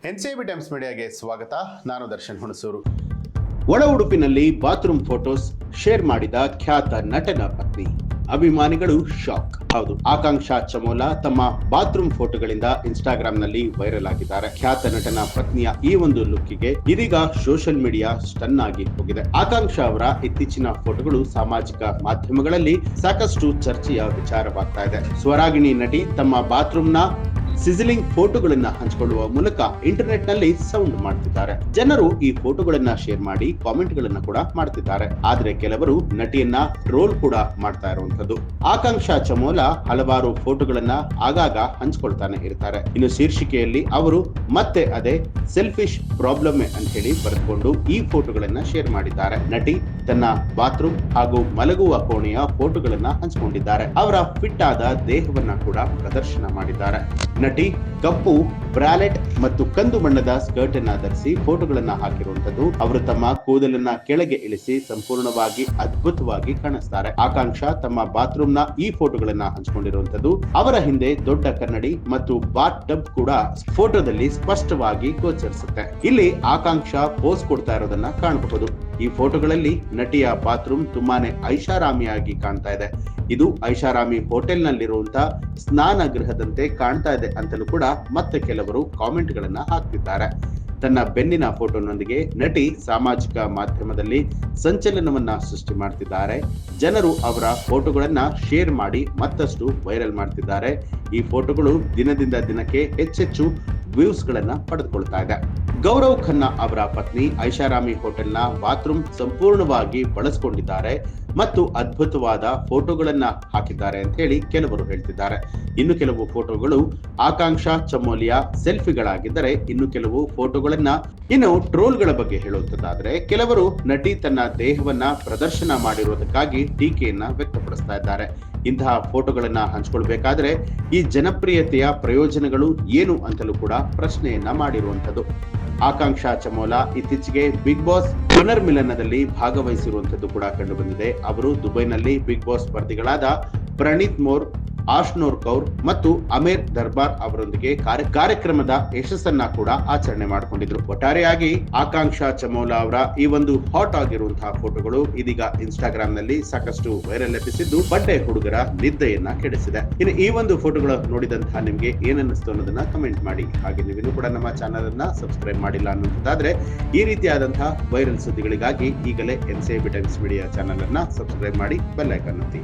NCB times ಮೀಡಿಯಾಗೆ ಸ್ವಾಗತ. ನಾನು ದರ್ಶನ್ ಹುಣಸೂರು. ಒಳ ಉಡುಪಿನಲ್ಲಿ ಬಾತ್ರೂಮ್ ಫೋಟೋಸ್ ಶೇರ್ ಮಾಡಿದ ಖ್ಯಾತ ನಟನ ಪತ್ನಿ. ಅಭಿಮಾನಿಗಳು ಶಾಕ್. ಹೌದು, ಆಕಾಂಕ್ಷಾ ಚಮೋಲಾ ತಮ್ಮ ಬಾತ್ರೂಮ್ ಫೋಟೋಗಳಿಂದ ಇನ್ಸ್ಟಾಗ್ರಾಂನಲ್ಲಿ ವೈರಲ್ ಆಗಿದ್ದಾರೆ. ಖ್ಯಾತ ನಟನ ಪತ್ನಿಯ ಈ ಒಂದು ಲುಕ್ಕಿಗೆ ಇದೀಗ ಸೋಷಿಯಲ್ ಮೀಡಿಯಾ ಸ್ಟನ್ ಆಗಿ ಹೋಗಿದೆ. ಆಕಾಂಕ್ಷಾ ಅವರ ಇತ್ತೀಚಿನ ಫೋಟೋಗಳು ಸಾಮಾಜಿಕ ಮಾಧ್ಯಮಗಳಲ್ಲಿ ಸಾಕಷ್ಟು ಚರ್ಚೆಯ ವಿಚಾರವಾಗ್ತಾ ಇದೆ. ಸ್ವರಾಗಿಣಿ ನಟಿ ತಮ್ಮ ಬಾತ್ರೂಮ್ನ ಸಿಸಿಲಿಂಗ್ ಫೋಟೋಗಳನ್ನ ಹಂಚಿಕೊಳ್ಳುವ ಮೂಲಕ ಇಂಟರ್ನೆಟ್ ನಲ್ಲಿ ಸೌಂಡ್ ಮಾಡ್ತಿದ್ದಾರೆ. ಜನರು ಈ ಫೋಟೋಗಳನ್ನ ಶೇರ್ ಮಾಡಿ ಕಾಮೆಂಟ್ ಗಳನ್ನ ಕೂಡ ಮಾಡ್ತಿದ್ದಾರೆ. ಆದ್ರೆ ಕೆಲವರು ನಟಿಯನ್ನ ಟ್ರೋಲ್ ಕೂಡ ಮಾಡ್ತಾ ಇರುವಂತದ್ದು. ಆಕಾಂಕ್ಷಾ ಚಮೋಲಾ ಹಲವಾರು ಫೋಟೋಗಳನ್ನ ಆಗಾಗ ಹಂಚ್ಕೊಳ್ತಾನೆ ಇರ್ತಾರೆ. ಇನ್ನು ಶೀರ್ಷಿಕೆಯಲ್ಲಿ ಅವರು ಮತ್ತೆ ಅದೇ ಸೆಲ್ಫಿಶ್ ಪ್ರಾಬ್ಲಮ್ ಅಂತ ಹೇಳಿ ಬರೆದುಕೊಂಡು ಈ ಫೋಟೋಗಳನ್ನ ಶೇರ್ ಮಾಡಿದ್ದಾರೆ. ನಟಿ ತನ್ನ ಬಾತ್ರೂಮ್ ಹಾಗೂ ಮಲಗುವ ಕೋಣೆಯ ಫೋಟೋಗಳನ್ನ ಹಂಚಿಕೊಂಡಿದ್ದಾರೆ. ಅವರ ಫಿಟ್ ಆದ ದೇಹವನ್ನ ಕೂಡ ಪ್ರದರ್ಶನ ಮಾಡಿದ್ದಾರೆ. ನಟಿ ಕಪ್ಪು ಬ್ರಾಲೆಟ್ ಮತ್ತು ಕಂದು ಬಣ್ಣದ ಸ್ಕರ್ಟ್ ಅನ್ನ ಧರಿಸಿ ಫೋಟೋಗಳನ್ನ ಹಾಕಿರುವಂತದ್ದು. ಅವರು ತಮ್ಮ ಕೂದಲನ್ನ ಕೆಳಗೆ ಇಳಿಸಿ ಸಂಪೂರ್ಣವಾಗಿ ಅದ್ಭುತವಾಗಿ ಕಾಣಿಸ್ತಾರೆ. ಆಕಾಂಕ್ಷಾ ತಮ್ಮ ಬಾತ್ರೂಮ್ ನ ಈ ಫೋಟೋಗಳನ್ನ ಹಂಚಿಕೊಂಡಿರುವಂತದ್ದು. ಅವರ ಹಿಂದೆ ದೊಡ್ಡ ಕನ್ನಡಿ ಮತ್ತು ಬಾತ್ ಟಬ್ ಕೂಡ ಫೋಟೋದಲ್ಲಿ ಸ್ಪಷ್ಟವಾಗಿ ಗೋಚರಿಸುತ್ತೆ. ಇಲ್ಲಿ ಆಕಾಂಕ್ಷಾ ಪೋಸ್ ಕೊಡ್ತಾ ಇರೋದನ್ನ ಕಾಣಬಹುದು. ಈ ಫೋಟೋಗಳಲ್ಲಿ ನಟಿಯ ಬಾತ್ರೂಮ್ ತುಂಬಾನೇ ಐಷಾರಾಮಿಯಾಗಿ ಕಾಣ್ತಾ ಇದೆ. ಇದು ಐಷಾರಾಮಿ ಹೋಟೆಲ್ ನಲ್ಲಿರುವಂತಹ ಸ್ನಾನ ಗೃಹದಂತೆ ಕಾಣ್ತಾ ಇದೆ ಅಂತಲೂ ಕೂಡ ಮತ್ತೆ ಕೆಲವರು ಕಾಮೆಂಟ್ ಗಳನ್ನ ಹಾಕ್ತಿದ್ದಾರೆ. ತನ್ನ ಬೆನ್ನಿನ ಫೋಟೋನೊಂದಿಗೆ ನಟಿ ಸಾಮಾಜಿಕ ಮಾಧ್ಯಮದಲ್ಲಿ ಸಂಚಲನವನ್ನ ಸೃಷ್ಟಿ ಮಾಡ್ತಿದ್ದಾರೆ. ಜನರು ಅವರ ಫೋಟೋಗಳನ್ನ ಶೇರ್ ಮಾಡಿ ಮತ್ತಷ್ಟು ವೈರಲ್ ಮಾಡ್ತಿದ್ದಾರೆ. ಈ ಫೋಟೋಗಳು ದಿನದಿಂದ ದಿನಕ್ಕೆ ಹೆಚ್ಚೆಚ್ಚು ವ್ಯೂಸ್ ಗಳನ್ನ ಪಡೆದುಕೊಳ್ತಾ ಇದೆ. ಗೌರವ್ ಖನ್ನಾ ಅವರ ಪತ್ನಿ ಐಷಾರಾಮಿ ಹೋಟೆಲ್ನ ಬಾತ್ರೂಮ್ ಸಂಪೂರ್ಣವಾಗಿ ಬಳಸಿಕೊಂಡಿದ್ದಾರೆ ಮತ್ತು ಅದ್ಭುತವಾದ ಫೋಟೋಗಳನ್ನ ಹಾಕಿದ್ದಾರೆ ಅಂತ ಹೇಳಿ ಕೆಲವರು ಹೇಳ್ತಿದ್ದಾರೆ. ಇನ್ನು ಕೆಲವು ಫೋಟೋಗಳು ಆಕಾಂಕ್ಷಾ ಚಮೋಲಿಯ ಸೆಲ್ಫಿಗಳಾಗಿದ್ದರೆ ಇನ್ನು ಕೆಲವು ಫೋಟೋಗಳನ್ನ ಇನ್ನು ಟ್ರೋಲ್ಗಳ ಬಗ್ಗೆ ಹೇಳುವಂತದ್ದಾದ್ರೆ ಕೆಲವರು ನಟಿ ತನ್ನ ದೇಹವನ್ನ ಪ್ರದರ್ಶನ ಮಾಡಿರುವುದಕ್ಕಾಗಿ ಟೀಕೆಯನ್ನ ವ್ಯಕ್ತಪಡಿಸ್ತಾ ಇದ್ದಾರೆ. ಇಂತಹ ಫೋಟೋಗಳನ್ನ ಹಂಚಿಕೊಳ್ಬೇಕಾದ್ರೆ ಈ ಜನಪ್ರಿಯತೆಯ ಪ್ರಯೋಜನಗಳು ಏನು ಅಂತಲೂ ಕೂಡ ಪ್ರಶ್ನೆಯನ್ನ ಮಾಡಿರುವಂತದ್ದು. ಆಕಾಂಕ್ಷಾ ಚಮೋಲಾ ಇತ್ತೀಚೆಗೆ ಬಿಗ್ ಬಾಸ್ ಪುನರ್ಮಿಲನದಲ್ಲಿ ಭಾಗವಹಿಸಿರುವಂತದ್ದು ಕೂಡ ಕಂಡು ಬಂದಿದೆ. ಅವರು ದುಬೈನಲ್ಲಿ ಬಿಗ್ ಬಾಸ್ ಸ್ಪರ್ಧಿಗಳಾದ ಪ್ರಣೀತ್ ಮೋರ್, ಆಶ್ನೋರ್ ಕೌರ್ ಮತ್ತು ಅಮೇರ್ ದರ್ಬಾರ್ ಅವರೊಂದಿಗೆ ಕಾರ್ಯಕ್ರಮದ ಯಶಸ್ಸನ್ನ ಕೂಡ ಆಚರಣೆ ಮಾಡಿಕೊಂಡಿದ್ರು. ಒಟ್ಟಾರೆಯಾಗಿ ಆಕಾಂಕ್ಷಾ ಚಮೋಲಾ ಅವರ ಈ ಒಂದು ಹಾಟ್ ಆಗಿರುವಂತಹ ಫೋಟೋಗಳು ಇದೀಗ ಇನ್ಸ್ಟಾಗ್ರಾಮ್ ನಲ್ಲಿ ಸಾಕಷ್ಟು ವೈರಲ್ ಎಬ್ಬಿಸಿದ್ದು ಬಡ್ಡೆ ಹುಡುಗರ ನಿದ್ದೆಯನ್ನ ಕೆಡಿಸಿದೆ. ಇನ್ನು ಈ ಒಂದು ಫೋಟೋಗಳು ನೋಡಿದಂತಹ ನಿಮ್ಗೆ ಏನನ್ನಿಸ್ತು ಅನ್ನೋದನ್ನ ಕಮೆಂಟ್ ಮಾಡಿ. ಹಾಗೆ ನೀವಿನ್ನೂ ಕೂಡ ನಮ್ಮ ಚಾನಲ್ ಅನ್ನ ಸಬ್ಸ್ಕ್ರೈಬ್ ಮಾಡಿಲ್ಲ ಅನ್ನೋದಾದ್ರೆ ಈ ರೀತಿಯಾದಂತಹ ವೈರಲ್ ಸುದ್ದಿಗಳಿಗಾಗಿ ಈಗಲೇ ಎನ್ಸಿಬಿ ಟೈಮ್ಸ್ ಮೀಡಿಯಾ ಚಾನಲ್ ಅನ್ನ ಸಬ್ಸ್ಕ್ರೈಬ್ ಮಾಡಿ ಬೆಲ್ ಐಕಾನ್ ಒತ್ತಿ.